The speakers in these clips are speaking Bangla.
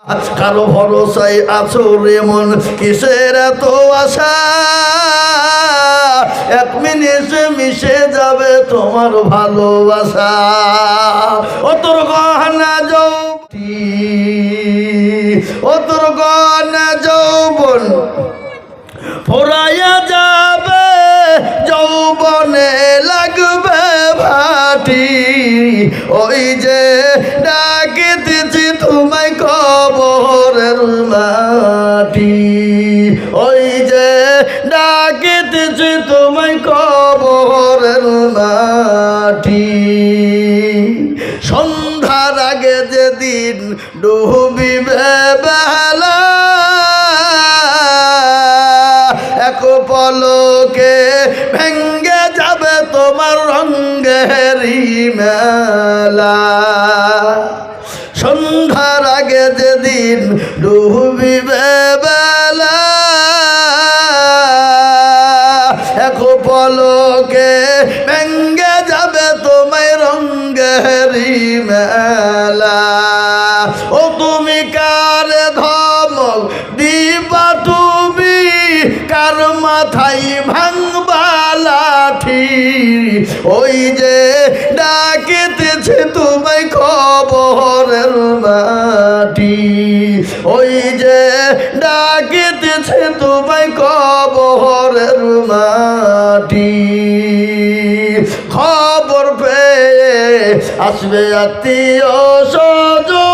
কারো ভরসায় আছো রে মন, কিসের এত আশা? এক মিনিটে মিশে যাবে তোমার ভালোবাসা। ও তোর গহনা যৌবন, ও তোর গহনা যৌবন ফুরাইয়া যাবে, যৌবনে লাগবে ভাটি। ওই যে ডাকিতেছি তোমায় কবরের মাটি, ওই যে ডাকিতেছি তোমায় কবরের মাটি। সন্ধ্যার আগে যেদিন ডুবিবে বেলা, এক পলকে ভেঙ্গে যাবে তোমার রঙ্গেরি মেলা। সন্ধ্যার আগে যেদিন ডুবিবে বেলা, এক পলকে ভেঙ্গে যাবে তোমার রঙ্গেরি মেলা। ও তুমি কার ধমক দিবা, তুমি কার মাথায় ভাঙবা লাঠি? ওই যে ডাকিতেছে তোমায় কবরের মাটি, ওই যে ডাকিতেছে তোমায় কবরের মাটি। খবর পেয়ে আসবে আত্মীয় স্বজন,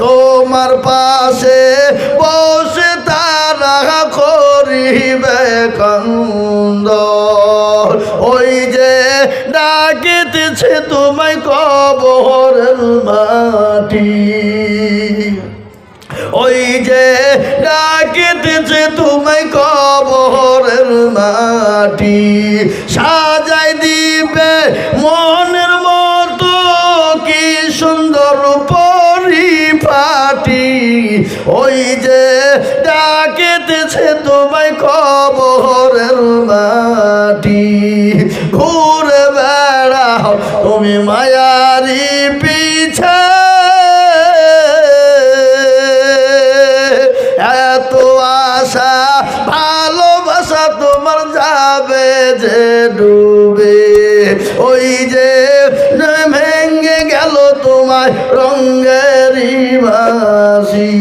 তোমার পাশে বসে তারা করিবে কান্দ। ওই যে ডাকিতেছে তোমায় কবরের মাটি, ওই যে ডাকিতেছে তোমায় কবরের মাটি। সাজাই দিবে মনের মতো কি সুন্দর পরিপাটি, ওই যে ডাকিতেছে তোমায় কবরের মাটি। ঘুরে বেড়াও তুমি মায়ারি পিছে, এত আশা ভালোবাসা তোমার যাবে যে ডুবে। ওই যে ভেঙে গেল তোমার রঙ্গেরি বাঁশি।